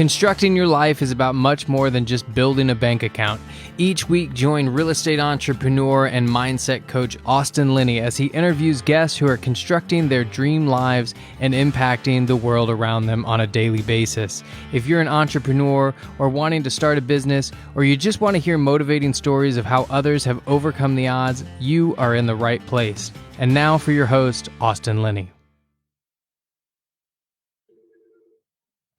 Constructing your life is about much more than just building a bank account. Each week, join real estate entrepreneur and mindset coach Austin Linney as he interviews guests who are constructing their dream lives and impacting the world around them on a daily basis. If you're an entrepreneur or wanting to start a business, or you just want to hear motivating stories of how others have overcome the odds, you are in the right place. And now for your host, Austin Linney.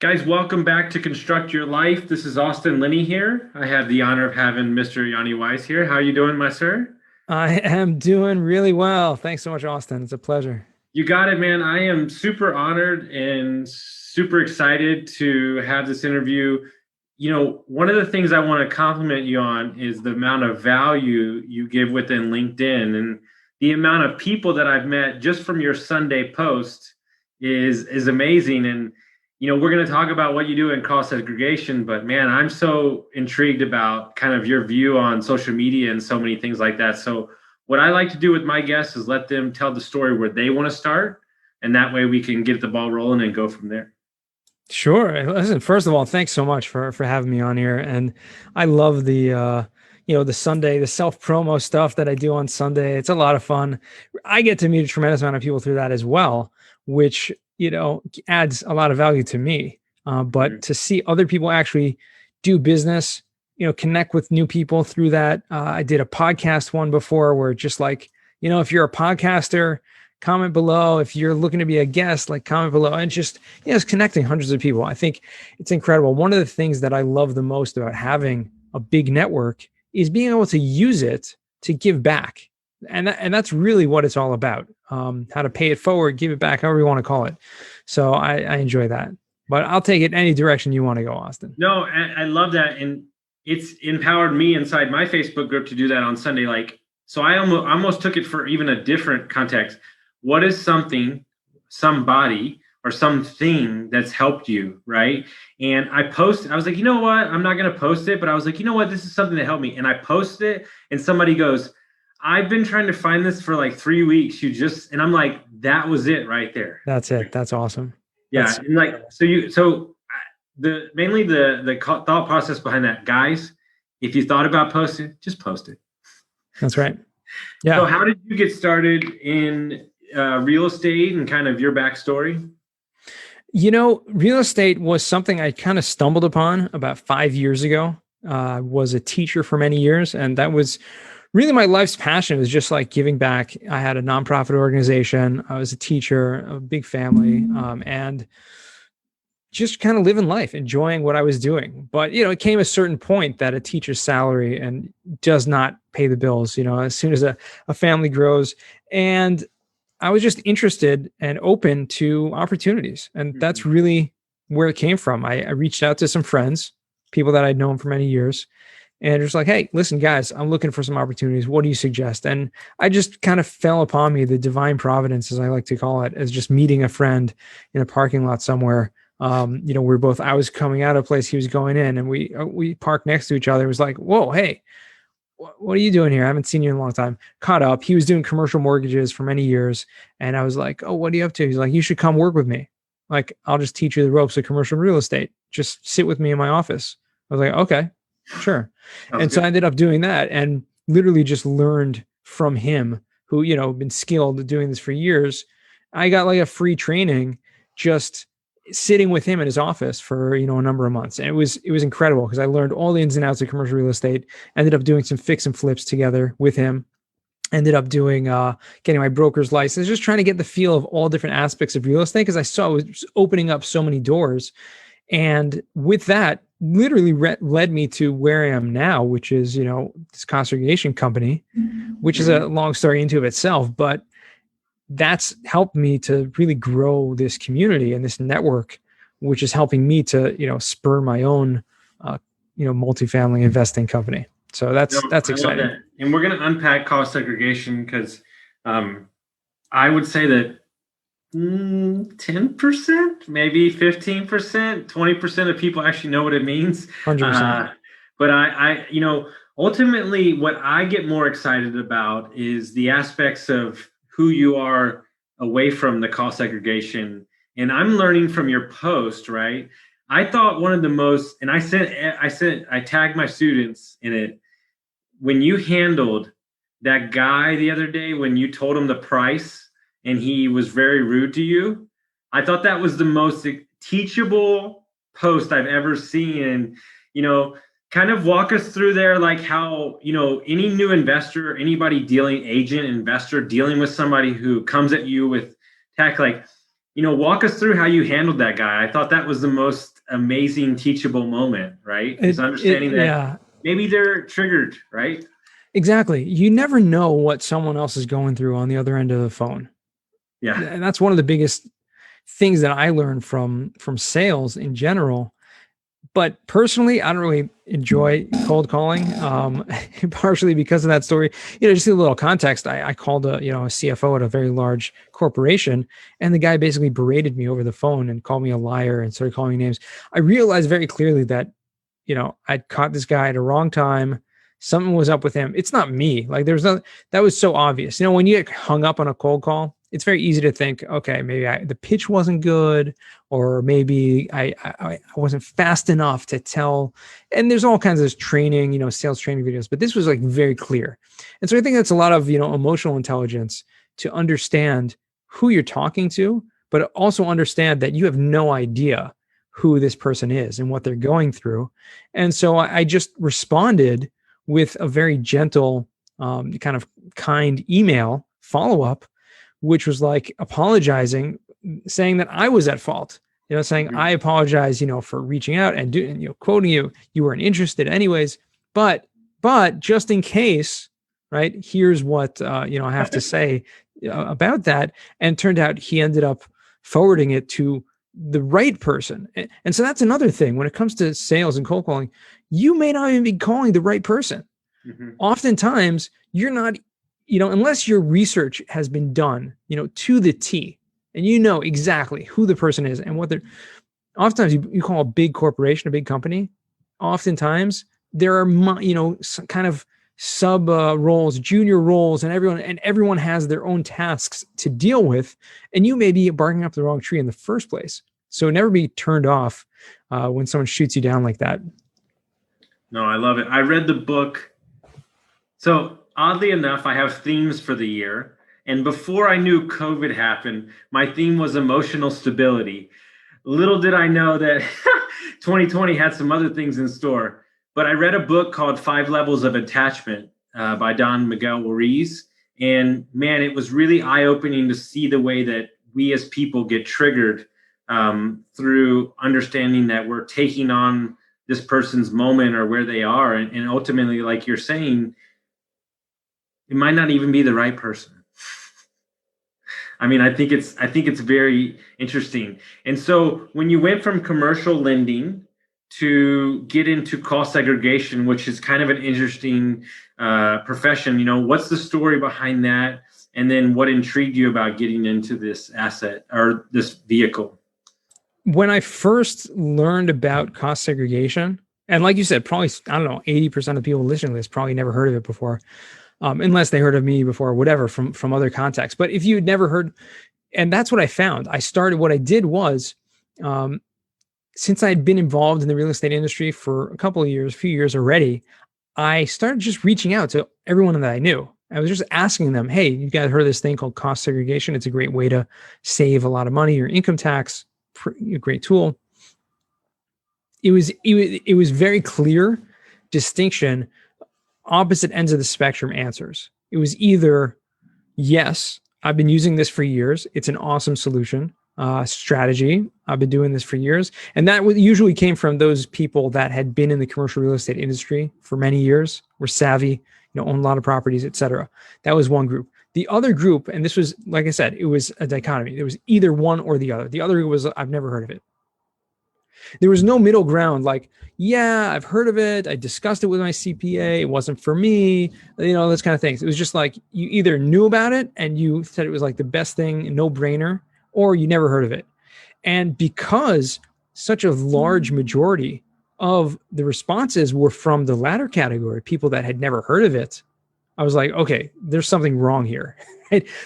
Guys, welcome back to Construct Your Life. This is Austin Linney here. I have the honor of having Mr. Yonah Weiss here. How are you doing, my sir? I am doing really well. Thanks so much, Austin. It's a pleasure. You got it, man. I am super honored and super excited to have this interview. You know, one of the things I want to compliment you on is the amount of value you give within LinkedIn, and the amount of people that I've met just from your Sunday post is amazing. And you know, we're going to talk about what you do in call segregation, but man, I'm so intrigued about kind of your view on social media and so many things like that. So what I like to do with my guests is let them tell the story where they want to start, and that way we can get the ball rolling and go from there. Sure. Listen, first of all, thanks so much for having me on here. And I love the Sunday, the self-promo stuff that I do on Sunday. It's a lot of fun. I get to meet a tremendous amount of people through that as well, which adds a lot of value to me. But to see other people actually do business, connect with new people through that. I did a podcast one before where just like, if you're a podcaster, comment below. If you're looking to be a guest, like comment below, and just, it's connecting hundreds of people. I think it's incredible. One of the things that I love the most about having a big network is being able to use it to give back. And that's really what it's all about. How to pay it forward, give it back, however you want to call it. So I enjoy that. But I'll take it any direction you want to go, Austin. No, I love that. And it's empowered me inside my Facebook group to do that on Sunday. So I almost took it for even a different context. What is something, somebody, or something that's helped you, right? And I was like, you know what? I'm not going to post it, but I was like, you know what? This is something that helped me. And I posted it, and somebody goes, I've been trying to find this for like 3 weeks. And I'm like, that was it right there. That's it. That's awesome. Yeah. That's and like, mainly the thought process behind that, guys, if you thought about posting, just post it. That's right. Yeah. So how did you get started in real estate and kind of your backstory? Real estate was something I kind of stumbled upon about 5 years ago. I was a teacher for many years, and that was really my life's passion. It was just like giving back. I had a nonprofit organization. I was a teacher, a big family, and just kind of living life, enjoying what I was doing. But, it came a certain point that a teacher's salary and does not pay the bills, as soon as a family grows. And I was just interested and open to opportunities. And that's really where it came from. I reached out to some friends, people that I'd known for many years, and just like, hey, listen, guys, I'm looking for some opportunities. What do you suggest? And I just kind of fell upon me, the divine providence, as I like to call it, as just meeting a friend in a parking lot somewhere. I was coming out of a place, he was going in, and we parked next to each other. It was like, whoa, hey, what are you doing here? I haven't seen you in a long time. Caught up. He was doing commercial mortgages for many years. And I was like, oh, what are you up to? He's like, you should come work with me. Like, I'll just teach you the ropes of commercial real estate. Just sit with me in my office. I was like, okay, sure. So I ended up doing that and literally just learned from him, who, been skilled at doing this for years. I got like a free training just sitting with him in his office for, a number of months. And it was incredible because I learned all the ins and outs of commercial real estate, ended up doing some fix and flips together with him, ended up doing, getting my broker's license, just trying to get the feel of all different aspects of real estate because I saw it was opening up so many doors. And with that, literally led me to where I am now, which is, this call segregation company, which is a long story into itself, but that's helped me to really grow this community and this network, which is helping me to, spur my own, multifamily investing company. So that's exciting. That. And we're going to unpack call segregation because I would say that 10%, maybe 15%, 20% of people actually know what it means. 100%. But I ultimately what I get more excited about is the aspects of who you are away from the call segregation. And I'm learning from your post, right? I thought one of the most, and I tagged my students in it. When you handled that guy the other day, when you told him the price and he was very rude to you, I thought that was the most teachable post I've ever seen. And, kind of walk us through there, like how, any new investor, anybody investor dealing with somebody who comes at you with tech, like, walk us through how you handled that guy. I thought that was the most amazing teachable moment, right? Is understanding that maybe they're triggered, right? Exactly. You never know what someone else is going through on the other end of the phone. Yeah. And that's one of the biggest things that I learned from sales in general. But personally, I don't really enjoy cold calling, partially because of that story. Just a little context. I called a CFO at a very large corporation, and the guy basically berated me over the phone and called me a liar and started calling me names. I realized very clearly that, I'd caught this guy at a wrong time. Something was up with him. It's not me. Like that was so obvious. When you get hung up on a cold call, it's very easy to think, okay, maybe the pitch wasn't good, or maybe I wasn't fast enough to tell. And there's all kinds of training, sales training videos, but this was like very clear. And so I think that's a lot of, emotional intelligence to understand who you're talking to, but also understand that you have no idea who this person is and what they're going through. And so I just responded with a very gentle, kind of kind email follow-up, which was like apologizing, saying that I was at fault, saying, I apologize, for reaching out and quoting you weren't interested anyways, but just in case, right, here's what, I have to say about that. And turned out he ended up forwarding it to the right person. And so that's another thing when it comes to sales and cold calling, you may not even be calling the right person. Mm-hmm. Oftentimes you're not, unless your research has been done, to the T, and exactly who the person is and what they're, oftentimes you call a big corporation, a big company, oftentimes there are, some kind of sub roles, junior roles, and everyone has their own tasks to deal with, and you may be barking up the wrong tree in the first place. So never be turned off when someone shoots you down like that. No, I love it. I read the book. So oddly enough, I have themes for the year. And before I knew COVID happened, my theme was emotional stability. Little did I know that 2020 had some other things in store. But I read a book called 5 Levels of Attachment by Don Miguel Ruiz. And man, it was really eye-opening to see the way that we as people get triggered through understanding that we're taking on this person's moment or where they are. And ultimately, like you're saying, it might not even be the right person. I mean, I think it's very interesting. And so when you went from commercial lending to get into cost segregation, which is kind of an interesting profession, what's the story behind that? And then what intrigued you about getting into this asset or this vehicle? When I first learned about cost segregation, and like you said, probably, 80% of people listening to this probably never heard of it before. Unless they heard of me before, whatever, from other contexts. But if you had never heard, and that's what I found, what I did was, since I had been involved in the real estate industry for a few years already, I started just reaching out to everyone that I knew. I was just asking them, hey, you guys heard of this thing called cost segregation? It's a great way to save a lot of money, your income tax, a great tool. It was very clear distinction, opposite ends of the spectrum answers. It was either, yes, I've been using this for years. It's an awesome solution, strategy. I've been doing this for years. And that usually came from those people that had been in the commercial real estate industry for many years, were savvy, own a lot of properties, et cetera. That was one group. The other group, and this was, like I said, it was a dichotomy. There was either one or the other. The other group was, I've never heard of it. There was no middle ground. Like, yeah, I've heard of it. I discussed it with my CPA. It wasn't for me, those kind of things. It was just like, you either knew about it and you said it was like the best thing, no brainer, or you never heard of it. And because such a large majority of the responses were from the latter category, people that had never heard of it, I was like, okay, there's something wrong here.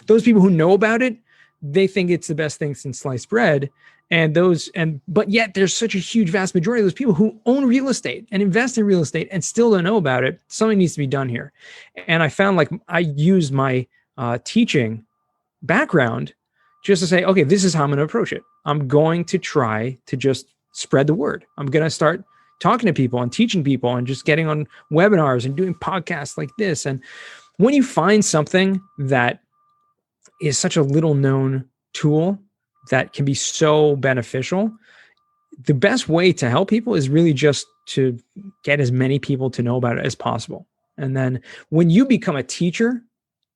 Those people who know about it, they think it's the best thing since sliced bread. But yet there's such a huge vast majority of those people who own real estate and invest in real estate and still don't know about it. Something needs to be done here. And I found like I used my teaching background just to say, okay, this is how I'm going to approach it. I'm going to try to just spread the word. I'm going to start talking to people and teaching people and just getting on webinars and doing podcasts like this. And when you find something that is such a little known tool that can be so beneficial, the best way to help people is really just to get as many people to know about it as possible. And then when you become a teacher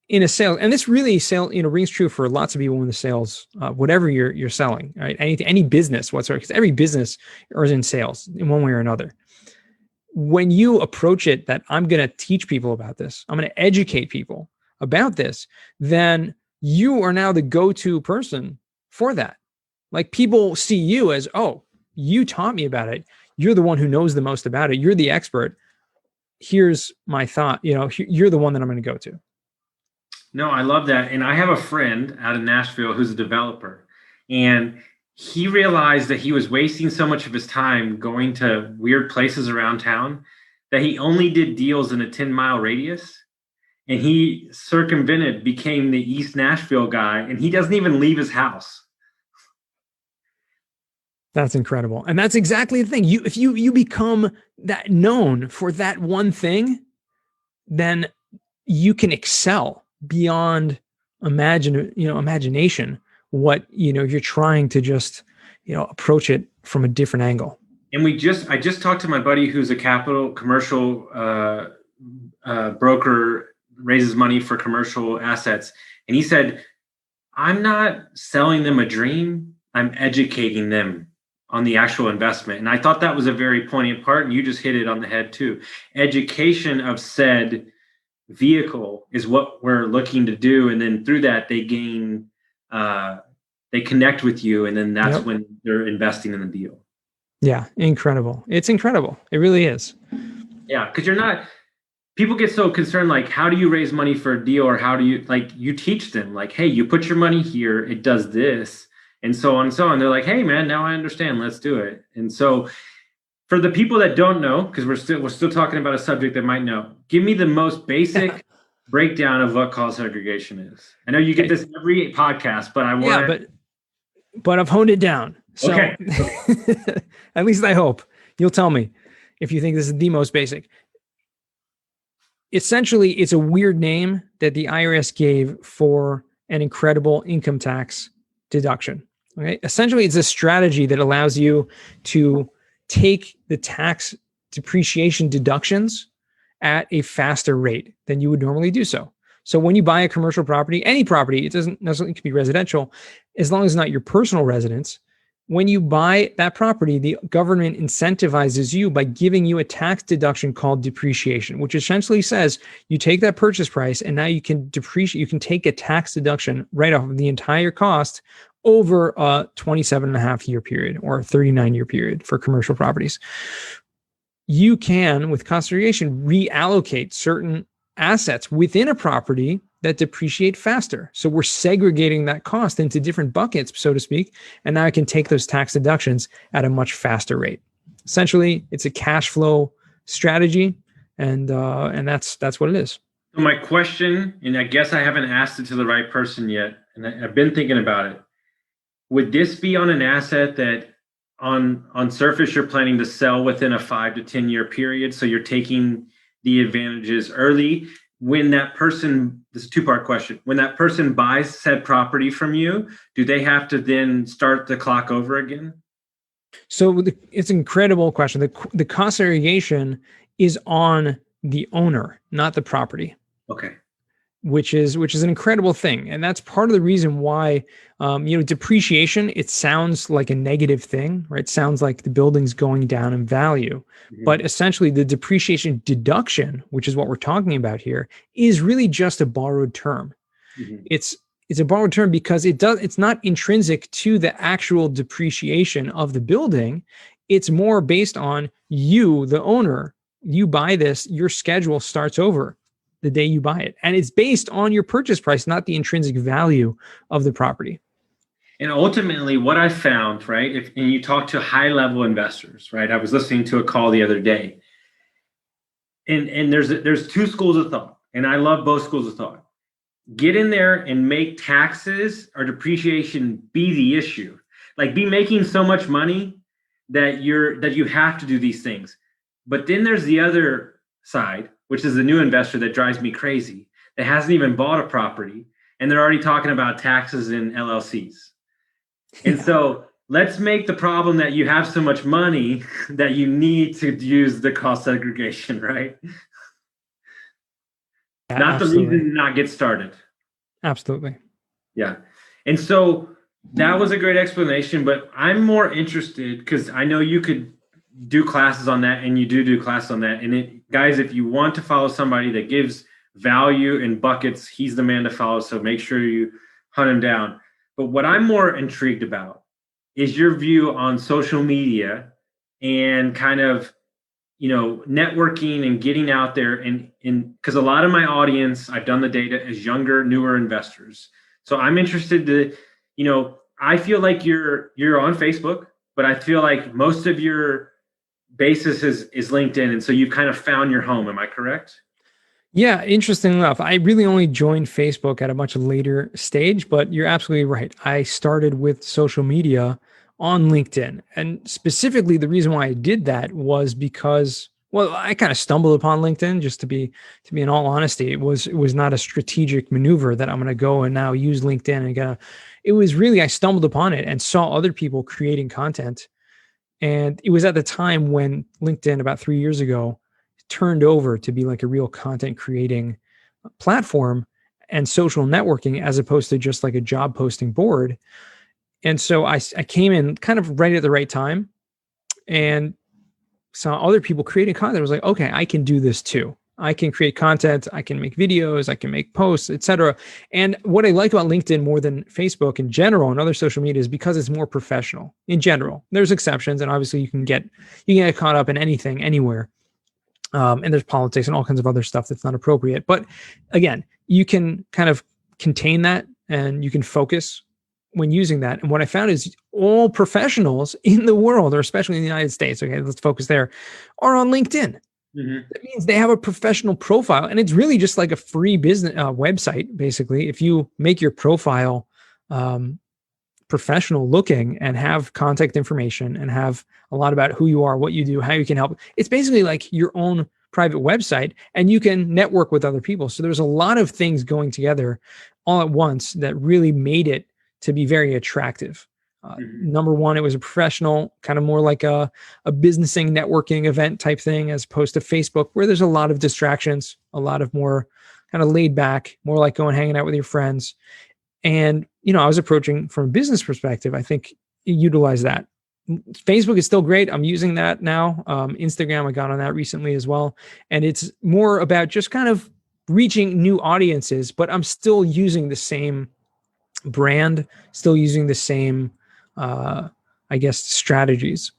in a sale, and this really rings true for lots of people in the sales, whatever you're selling, right? Any business whatsoever, because every business is in sales in one way or another. When you approach it that I'm going to teach people about this, I'm going to educate people about this, then you are now the go-to person for that. Like people see you as, oh, you taught me about it. You're the one who knows the most about it. You're the expert. Here's my thought. You're the one that I'm going to go to. No, I love that. And I have a friend out of Nashville who's a developer, and he realized that he was wasting so much of his time going to weird places around town that he only did deals in a 10-mile radius. And he became the East Nashville guy, and he doesn't even leave his house. That's incredible. And that's exactly the thing. If you become that known for that one thing, then you can excel beyond imagination what you're trying to just approach it from a different angle. And I just talked to my buddy who's a commercial broker, raises money for commercial assets, and he said, I'm not selling them a dream, I'm educating them on the actual investment. And I thought that was a very poignant part, and you just hit it on the head too. Education of said vehicle is what we're looking to do, and then through that they gain they connect with you, and then that's when they're investing in the deal. Yeah, incredible. It's incredible. It really is. Yeah, because people get so concerned, like, how do you raise money for a deal, or how do you teach them, like, hey, you put your money here, it does this, and so on and so on. They're like, hey man, now I understand, let's do it. And so for the people that don't know, because we're still talking about a subject that might know, give me the most basic breakdown of what cause segregation is. I know you get this every podcast, but I want but I've honed it down. So okay. At least I hope you'll tell me if you think this is the most basic. Essentially, it's a weird name that the IRS gave for an incredible income tax deduction. Okay. Essentially, it's a strategy that allows you to take the tax depreciation deductions at a faster rate than you would normally do so. So when you buy a commercial property, any property, it doesn't necessarily be residential, as long as it's not your personal residence. When you buy that property, the government incentivizes you by giving you a tax deduction called depreciation, which essentially says you take that purchase price and now you can depreciate, you can take a tax deduction right off of the entire cost over a 27.5-year period or a 39-year period for commercial properties. You can, with cost segregation, reallocate certain assets within a property that depreciate faster. So we're segregating that cost into different buckets, so to speak, and now I can take those tax deductions at a much faster rate. Essentially, it's a cash flow strategy, and that's what it is. So my question, and I guess I haven't asked it to the right person yet, and I've been thinking about it. Would this be on an asset that on surface you're planning to sell within a 5 to 10 year period? So you're taking the advantages early. When that person, this is a two-part question. When that person buys said property from you, do they have to then start the clock over again? So it's an incredible question. The cost segregation is on the owner, not the property. Okay. Which is an incredible thing. And that's part of the reason why, depreciation, it sounds like a negative thing, right? It sounds like the building's going down in value, but essentially the depreciation deduction, which is what we're talking about here, is really just a borrowed term. It's a borrowed term because it's not intrinsic to the actual depreciation of the building. It's more based on you, the owner. You buy this, your schedule starts over the day you buy it. And it's based on your purchase price, not the intrinsic value of the property. And ultimately, what I found, right, and you talk to high-level investors, right? I was listening to a call the other day, and there's two schools of thought, and I love both schools of thought. Get in there and make taxes or depreciation be the issue. Like, be making so much money that you have to do these things. But then there's the other side, which is the new investor that drives me crazy, that hasn't even bought a property, and they're already talking about taxes in LLCs. And so let's make the problem that you have so much money that you need to use the cost segregation, right? Yeah, Not absolutely. the reason to not get started. Absolutely. Yeah. And so that was a great explanation, but I'm more interested because I know you could do classes on that, and you do classes on that. And guys, if you want to follow somebody that gives value in buckets, he's the man to follow. So make sure you hunt him down. But what I'm more intrigued about is your view on social media and kind of, networking and getting out there, and because a lot of my audience, I've done the data, is younger, newer investors. So I'm interested to, I feel like you're on Facebook, but I feel like most of your basis is LinkedIn, and so you've kind of found your home. Am I correct? Yeah, interesting enough. I really only joined Facebook at a much later stage, but you're absolutely right. I started with social media on LinkedIn. And specifically, the reason why I did that was because, well, I kind of stumbled upon LinkedIn, just to be in all honesty. It was not a strategic maneuver that I'm going to go and now use LinkedIn and it was really, I stumbled upon it and saw other people creating content. And it was at the time when LinkedIn, about 3 years ago, turned over to be like a real content creating platform and social networking, as opposed to just like a job posting board. And so I came in kind of right at the right time and saw other people creating content. I was like, okay, I can do this too. I can create content, I can make videos, I can make posts, etc. And what I like about LinkedIn more than Facebook in general and other social media is because it's more professional in general. There's exceptions, and obviously you can get caught up in anything, anywhere. And there's politics and all kinds of other stuff that's not appropriate. But again, you can kind of contain that and you can focus when using that. And what I found is all professionals in the world, or especially in the United States, okay, let's focus there, are on LinkedIn. Mm-hmm. That means they have a professional profile, and it's really just like a free business website. Basically, if you make your profile professional looking and have contact information and have a lot about who you are, what you do, how you can help, it's basically like your own private website, and you can network with other people. So there's a lot of things going together all at once that really made it to be very attractive. Number one, it was a professional, kind of more like a businessing, networking event type thing, as opposed to Facebook, where there's a lot of distractions, a lot of more kind of laid back, more like going hanging out with your friends. And, I was approaching from a business perspective, I think utilize that. Facebook is still great. I'm using that now. Instagram, I got on that recently as well. And it's more about just kind of reaching new audiences, but I'm still using the same brand, still using the same, strategies.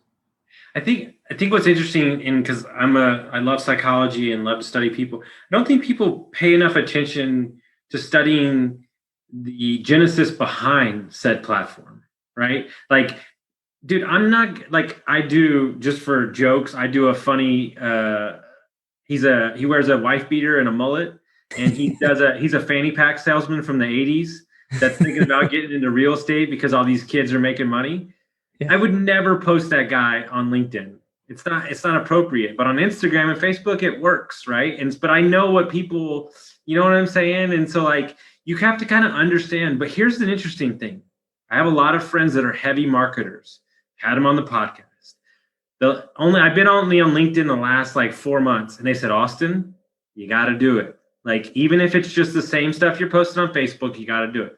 I think what's interesting, and because I love psychology and love to study people, I don't think people pay enough attention to studying the genesis behind said platform, right? Like, dude, I'm not like, I do, just for jokes, I do a funny he wears a wife beater and a mullet, and he's a fanny pack salesman from the 80s that's thinking about getting into real estate because all these kids are making money. Yeah. I would never post that guy on LinkedIn. It's not appropriate, but on Instagram and Facebook it works, right? But I know what people, you know what I'm saying? And so, like, you have to kind of understand. But here's an interesting thing. I have a lot of friends that are heavy marketers. Had them on the podcast. I've been only on LinkedIn the last like 4 months, and they said, Austin, you got to do it. Like, even if it's just the same stuff you're posting on Facebook, you got to do it.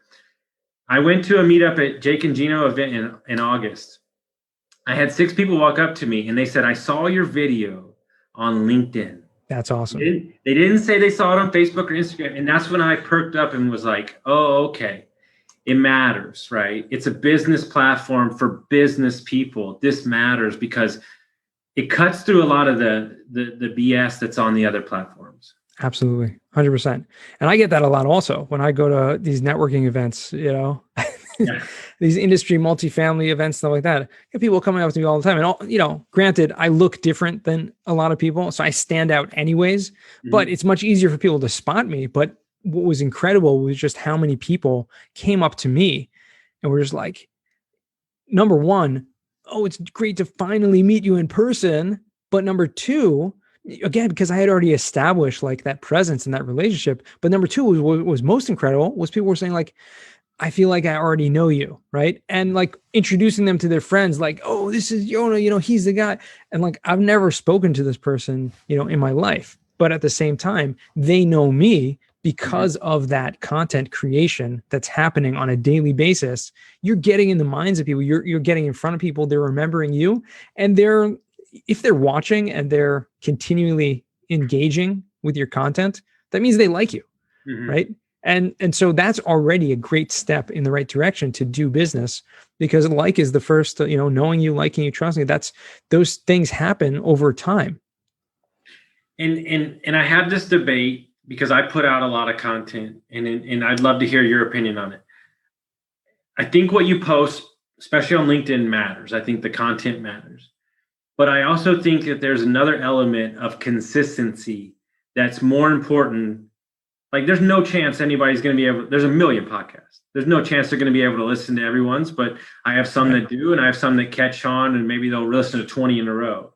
I went to a meetup at Jake and Gino event in August. I had 6 people walk up to me and they said, I saw your video on LinkedIn. That's awesome. They didn't say they saw it on Facebook or Instagram. And that's when I perked up and was like, oh, okay. It matters, right? It's a business platform for business people. This matters because it cuts through a lot of the BS that's on the other platforms. Absolutely. 100%. And I get that a lot also when I go to these networking events, Yeah. these industry multifamily events, stuff like that. I get people coming up to me all the time. And, granted, I look different than a lot of people, so I stand out anyways, but it's much easier for people to spot me. But what was incredible was just how many people came up to me and were just like, number one, oh, it's great to finally meet you in person. But number two, again, because I had already established like that presence in that relationship. But number two was most incredible was people were saying like, I feel like I already know you, right? And like introducing them to their friends, like, oh, this is Yonah, he's the guy. And like, I've never spoken to this person, in my life. But at the same time, they know me because of that content creation that's happening on a daily basis. You're getting in the minds of people. You're getting in front of people. They're remembering you. And if they're watching and they're continually engaging with your content, that means they like you, right? And so that's already a great step in the right direction to do business, because like is the first, knowing you, liking you, trusting you. Those things happen over time. And I had this debate because I put out a lot of content, and I'd love to hear your opinion on it. I think what you post, especially on LinkedIn, matters. I think the content matters. But I also think that there's another element of consistency that's more important. Like, there's no chance anybody's going to be able, there's a million podcasts. There's no chance they're going to be able to listen to everyone's, but I have some that do, and I have some that catch on, and maybe they'll listen to 20 in a row.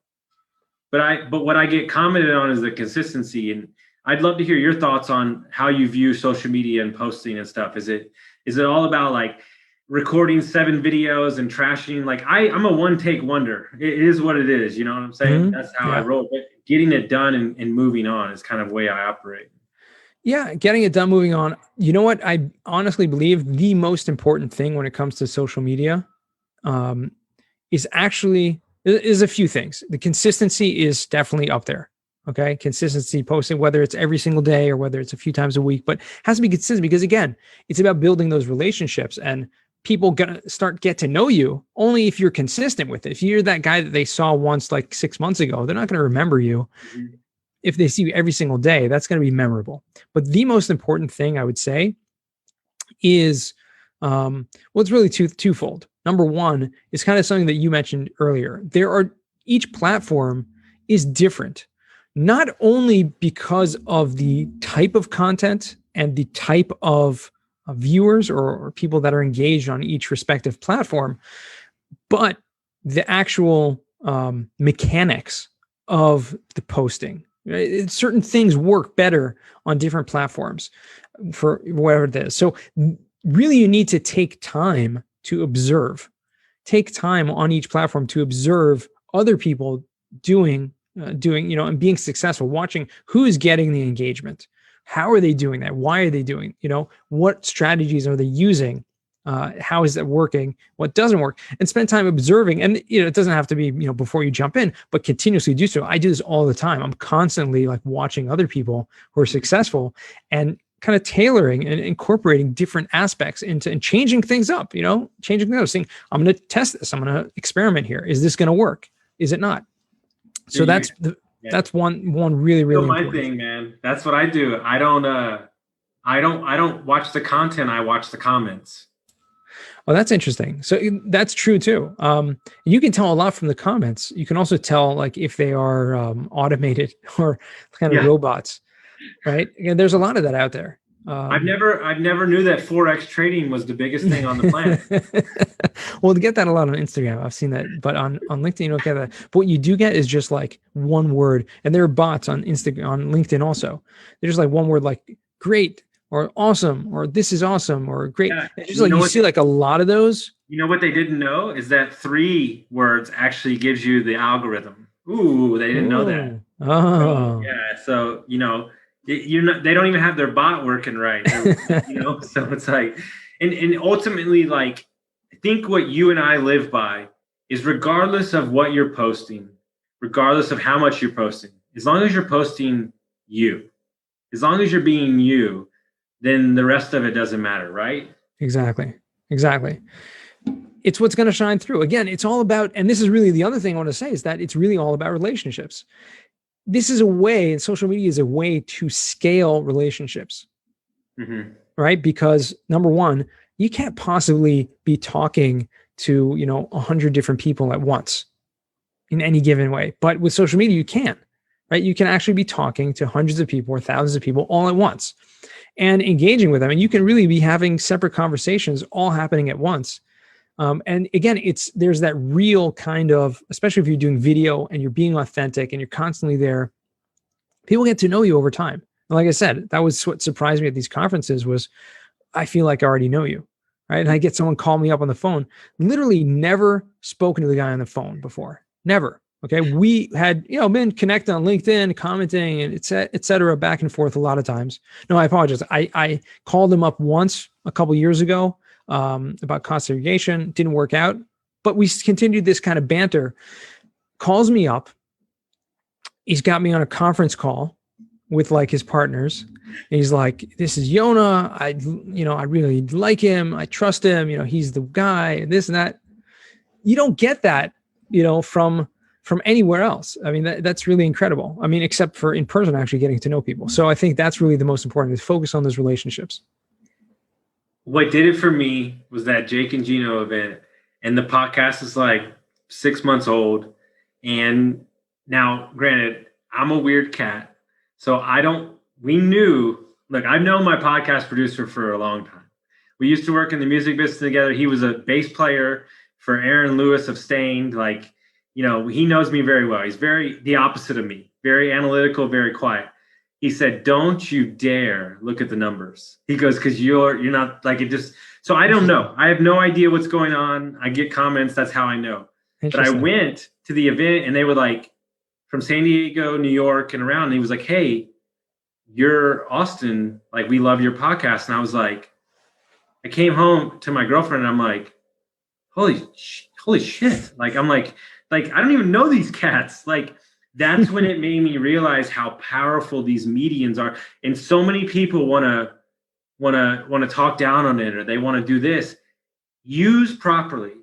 But what I get commented on is the consistency. And I'd love to hear your thoughts on how you view social media and posting and stuff. Is it all about like recording 7 videos and trashing? Like I'm a one take wonder. It is what it is. You know what I'm saying? That's how I roll. But getting it done and moving on is kind of the way I operate. Yeah, getting it done, moving on. You know what? I honestly believe the most important thing when it comes to social media is a few things. The consistency is definitely up there. Okay. Consistency posting, whether it's every single day or whether it's a few times a week, but it has to be consistent, because again, it's about building those relationships, and people get to know you only if you're consistent with it. If you're that guy that they saw once, like 6 months ago, they're not going to remember you. If they see you every single day, that's going to be memorable. But the most important thing I would say is, it's really twofold. Number one is kind of something that you mentioned earlier. Each platform is different, not only because of the type of content and the type of viewers or people that are engaged on each respective platform, but the actual mechanics of the posting. Certain things work better on different platforms for whatever it is. So really you need to take time to observe. Take time on each platform to observe other people doing, and being successful, watching who's getting the engagement. How are they doing that? Why are they doing, what strategies are they using? How is that working? What doesn't work? And spend time observing. And, it doesn't have to be, before you jump in, but continuously do so. I do this all the time. I'm constantly like watching other people who are successful and kind of tailoring and incorporating different aspects into and changing things up, changing things, saying, I'm going to test this. I'm going to experiment here. Is this going to work? Is it not? So that's one really, really my important thing, man. That's what I do. I don't watch the content. I watch the comments. Oh, that's interesting. So that's true too. You can tell a lot from the comments. You can also tell like if they are automated or kind of robots, right? And there's a lot of that out there. I've never knew that Forex trading was the biggest thing on the planet. Well, to get that a lot on Instagram, I've seen that, but on LinkedIn, you don't get that. But what you do get is just like one word, and there are bots on Instagram, on LinkedIn also. They're just like one word, like great, or awesome, or this is awesome, or great. Yeah. It's just like you see like a lot of those. You know what they didn't know is that 3 words actually gives you the algorithm. Ooh, they didn't know that. Oh, yeah. So they don't even have their bot working right. So it's like, and ultimately, like, I think what you and I live by is, regardless of what you're posting, regardless of how much you're posting, as long as you're posting you, as long as you're being you, then the rest of it doesn't matter, right? Exactly. It's what's going to shine through. Again, it's all about, and this is really the other thing I want to say, is that it's really all about relationships. This is a way, and social media is a way to scale relationships, right? Because number one, you can't possibly be talking to, 100 different people at once in any given way. But with social media, you can, right? You can actually be talking to hundreds of people or thousands of people all at once and engaging with them. And you can really be having separate conversations all happening at once. And again, there's that real kind of, especially if you're doing video and you're being authentic and you're constantly there, people get to know you over time. And like I said, that was what surprised me at these conferences was I feel like I already know you, right? And I get someone call me up on the phone, literally never spoken to the guy on the phone before, never. Okay. We had, been connected on LinkedIn, commenting and et cetera, back and forth a lot of times. No, I apologize. I called him up once a couple of years ago about cost segregation. Didn't work out, but we continued this kind of banter. Calls me up. He's got me on a conference call with like his partners. And he's like, this is Yonah. I really like him. I trust him. He's the guy and this and that. You don't get that, from anywhere else. I mean, that's really incredible. I mean, except for in person, actually getting to know people. So I think that's really the most important is focus on those relationships. What did it for me was that Jake and Gino event, and the podcast is like 6 months old. And now, granted, I'm a weird cat. So I've known my podcast producer for a long time. We used to work in the music business together. He was a bass player for Aaron Lewis of Stained. He knows me very well. He's very the opposite of me, very analytical, very quiet. He said, don't you dare look at the numbers. He goes, because you're not like it just. So I don't know. I have no idea what's going on. I get comments. That's how I know. But I went to the event and they were like from San Diego, New York and around. And he was like, hey, you're Austin. Like, we love your podcast. And I was like, I came home to my girlfriend and I'm like, holy shit. I'm like, I don't even know these cats. Like, that's when it made me realize how powerful these medians are. And so many people want to talk down on it, or they want to do this. Used properly,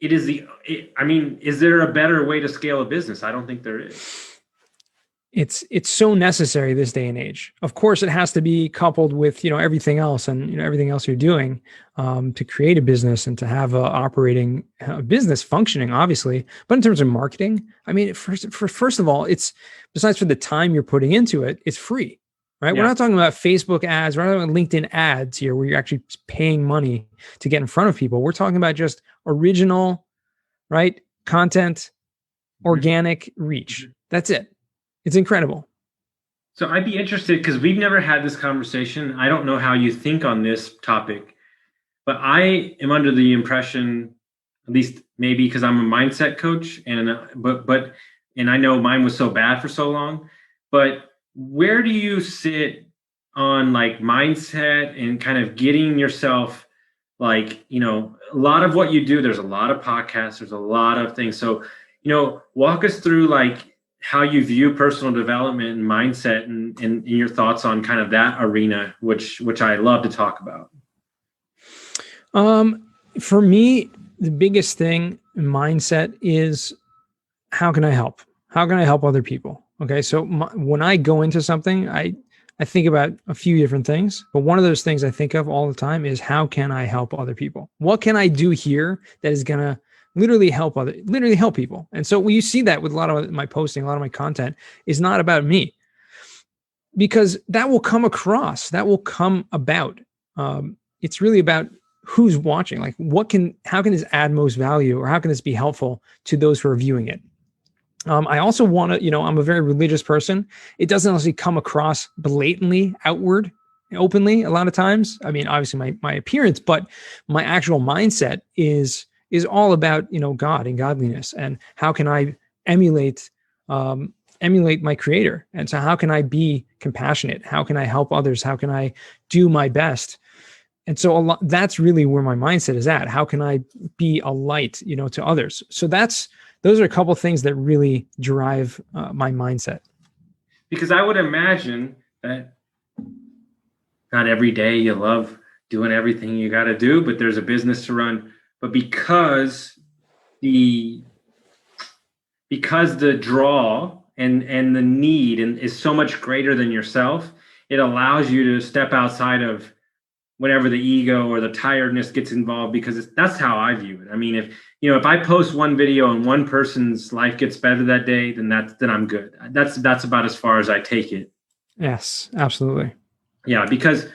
is there a better way to scale a business? I don't think there is. It's so necessary this day and age. Of course, it has to be coupled with, everything else and, everything else you're doing to create a business and to have a operating business functioning, obviously. But in terms of marketing, I mean, first of all, it's besides for the time you're putting into it, it's free, right? Yeah. We're not talking about Facebook ads. We're not talking about LinkedIn ads here where you're actually paying money to get in front of people. We're talking about just original, right? Content, organic reach. That's it. It's incredible. So I'd be interested because we've never had this conversation. I don't know how you think on this topic, but I am under the impression, at least maybe because I'm a mindset coach, and I know mine was so bad for so long. But where do you sit on like mindset and kind of getting yourself a lot of what you do? There's a lot of podcasts. There's a lot of things. So walk us through how you view personal development and mindset and your thoughts on kind of that arena, which I love to talk about. For me, the biggest thing in mindset is how can I help? How can I help other people? Okay. So when I go into something, I think about a few different things, but one of those things I think of all the time is how can I help other people? What can I do here that is going to literally help people. And so when you see that with a lot of my posting, a lot of my content is not about me, because that will come across, that will come about. It's really about who's watching, like how can this add most value, or how can this be helpful to those who are viewing it? I also want to, I'm a very religious person. It doesn't actually come across blatantly outward, openly a lot of times. I mean, obviously my appearance, but my actual mindset is all about, God and godliness, and how can I emulate my creator? And so how can I be compassionate? How can I help others? How can I do my best? And so that's really where my mindset is at. How can I be a light, to others? So those are a couple of things that really drive my mindset. Because I would imagine that not every day you love doing everything you got to do, but there's a business to run. But because the draw and the need is so much greater than yourself, it allows you to step outside of whenever the ego or the tiredness gets involved, because that's how I view it. I mean, if I post one video and one person's life gets better that day, then I'm good. That's about as far as I take it. Yes, absolutely. Yeah, because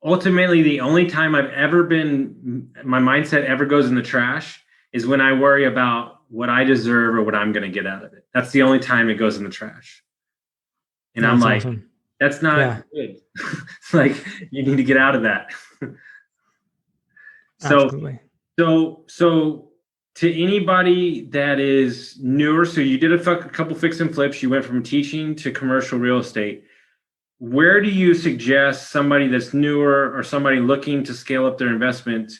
ultimately the only time my mindset ever goes in the trash is when I worry about what I deserve or what I'm going to get out of it. That's the only time it goes in the trash. And I'm like, awesome. That's not good. It's like, you need to get out of that. Absolutely. So to anybody that is newer, so you did a couple fix and flips, you went from teaching to commercial real estate. Where do you suggest somebody that's newer or somebody looking to scale up their investment?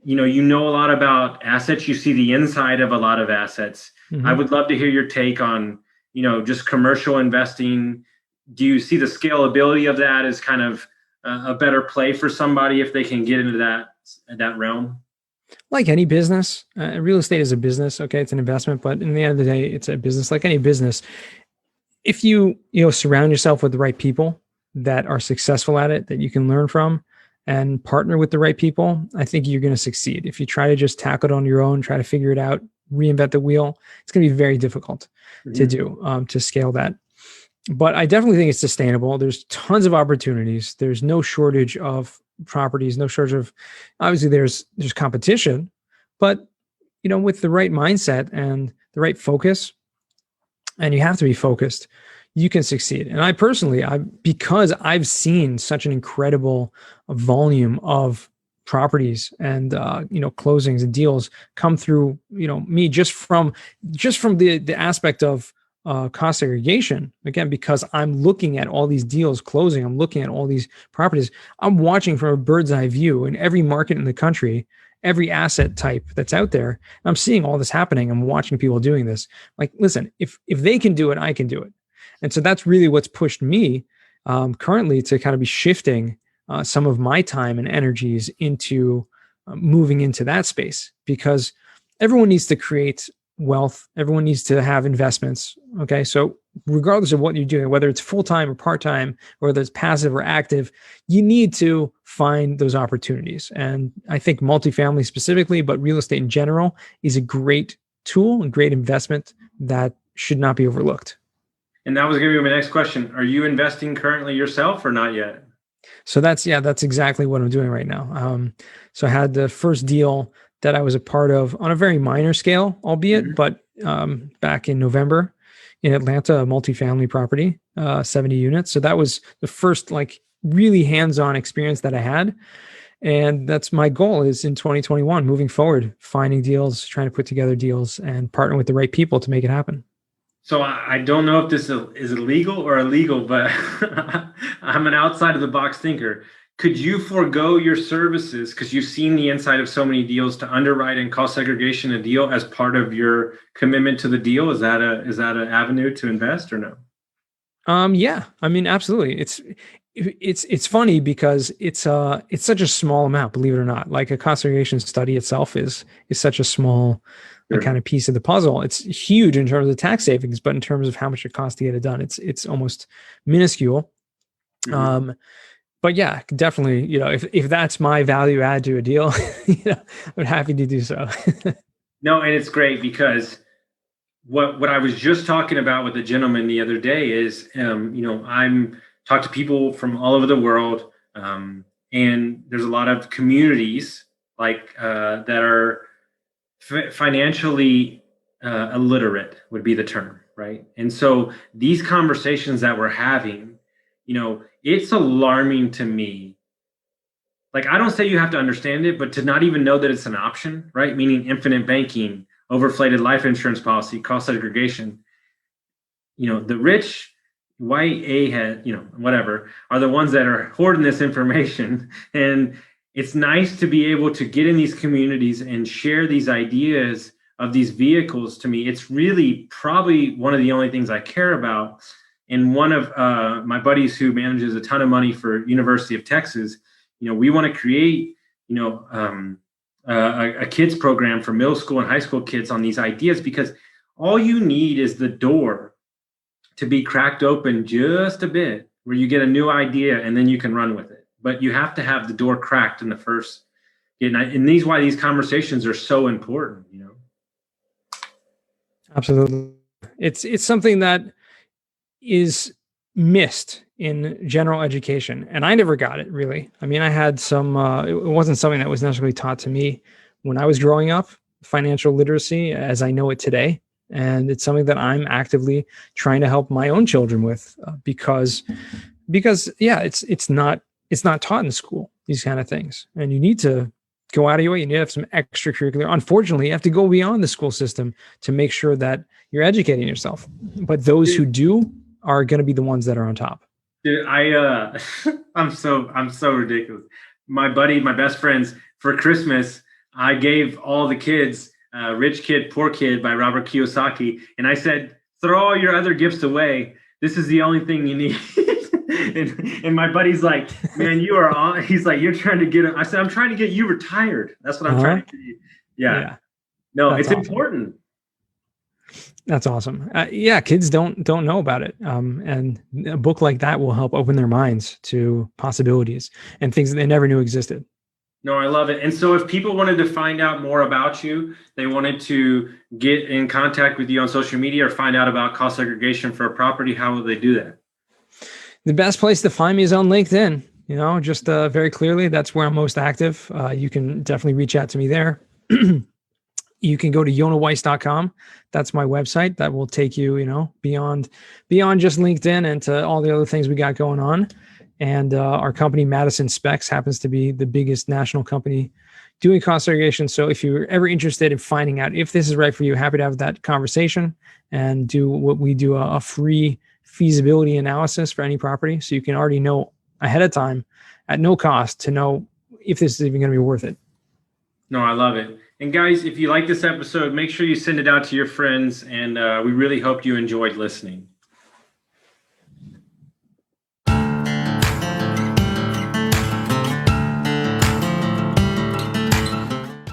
You know a lot about assets. You see the inside of a lot of assets. Mm-hmm. I would love to hear your take on, just commercial investing. Do you see the scalability of that as kind of a better play for somebody if they can get into that realm? Like any business, real estate is a business. Okay, it's an investment, but in the end of the day, it's a business. Like any business, if you surround yourself with the right people that are successful at it, that you can learn from, and partner with the right people, I think you're going to succeed. If you try to just tackle it on your own, try to figure it out, reinvent the wheel, it's going to be very difficult to do, to scale that. But I definitely think it's sustainable. There's tons of opportunities. There's no shortage of properties, no shortage of, obviously there's competition, but with the right mindset and the right focus, and you have to be focused, you can succeed. And I personally, because I've seen such an incredible volume of properties and closings and deals come through me just from the aspect of cost segregation, again, because I'm looking at all these deals closing, I'm looking at all these properties, I'm watching from a bird's eye view in every market in the country, every asset type that's out there. And I'm seeing all this happening. I'm watching people doing this. Like, listen, if they can do it, I can do it. And so that's really what's pushed me currently to kind of be shifting some of my time and energies into moving into that space, because everyone needs to create wealth. Everyone needs to have investments. Okay. So regardless of what you're doing, whether it's full-time or part-time, or whether it's passive or active, you need to find those opportunities. And I think multifamily specifically, but real estate in general, is a great tool and great investment that should not be overlooked. And that was going to be my next question. Are you investing currently yourself or not yet? So that's exactly what I'm doing right now. So I had the first deal that I was a part of on a very minor scale, albeit, but back in November in Atlanta, a multifamily property, 70 units. So that was the first really hands-on experience that I had. And that's my goal, is in 2021, moving forward, finding deals, trying to put together deals and partner with the right people to make it happen. So I don't know if this is illegal or illegal, but I'm an outside of the box thinker. Could you forego your services, because you've seen the inside of so many deals, to underwrite and cost segregation a deal as part of your commitment to the deal? Is that an avenue to invest or no? Yeah, I mean, absolutely. It's funny because it's such a small amount, believe it or not. Like a cost segregation study itself is such a small kind of piece of the puzzle. It's huge in terms of tax savings, but in terms of how much it costs to get it done, it's almost minuscule. But yeah, definitely, if that's my value add to a deal, I'm happy to do so. No, and it's great because what I was just talking about with the gentleman the other day is, I'm talk to people from all over the world, and there's a lot of communities that are financially illiterate would be the term, right? And so these conversations that we're having, it's alarming to me. Like, I don't say you have to understand it, but to not even know that it's an option, right? Meaning infinite banking, overinflated life insurance policy, cost segregation. The rich, white whatever, are the ones that are hoarding this information. And it's nice to be able to get in these communities and share these ideas of these vehicles. To me, it's really probably one of the only things I care about. And one of my buddies who manages a ton of money for University of Texas, we want to create, a kids program for middle school and high school kids on these ideas, because all you need is the door to be cracked open just a bit, where you get a new idea and then you can run with it. but you have to have the door cracked in the first. And these why these conversations are so important, you know. Absolutely. It's something that is missed in general education. And I never got it, really. I mean, I had some, it wasn't something that was necessarily taught to me when I was growing up, financial literacy as I know it today. And it's something that I'm actively trying to help my own children with because yeah, it's not taught in school, these kind of things. And you need to go out of your way. You need to have some extracurricular. Unfortunately, you have to go beyond the school system to make sure that you're educating yourself. But those who do are going to be the ones that are on top. Dude, I'm so ridiculous. My best friends, for Christmas, I gave all the kids Rich Kid, Poor Kid by Robert Kiyosaki. And I said, throw all your other gifts away. This is the only thing you need. and my buddy's like, man, you are on. He's like, you're trying to get him. I said, I'm trying to get you retired. That's what I'm trying to do. Yeah. No, it's awesome. Important. That's awesome. Yeah, kids don't know about it. And a book like that will help open their minds to possibilities and things that they never knew existed. No, I love it. And so if people wanted to find out more about you, they wanted to get in contact with you on social media or find out about cost segregation for a property, how will they do that? The best place to find me is on LinkedIn. You know, just very clearly, that's where I'm most active. You can definitely reach out to me there. You can go to YonahWeiss.com. That's my website. That will take you, you know, beyond just LinkedIn and to all the other things we got going on. And our company, Madison Specs, happens to be the biggest national company doing cost segregation. So if you're ever interested in finding out if this is right for you, happy to have that conversation and do what we do, a free feasibility analysis for any property. So you can already know ahead of time at no cost to know if this is even going to be worth it. No, I love it. And guys, if you like this episode, make sure you send it out to your friends. And we really hope you enjoyed listening.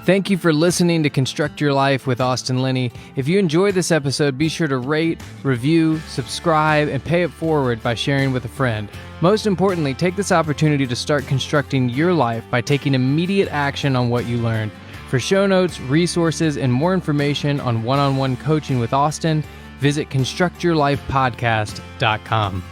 Thank you for listening to Construct Your Life with Austin Linney. If you enjoyed this episode, be sure to rate, review, subscribe, and pay it forward by sharing with a friend. Most importantly, take this opportunity to start constructing your life by taking immediate action on what you learned. For show notes, resources, and more information on one-on-one coaching with Austin, visit constructyourlifepodcast.com.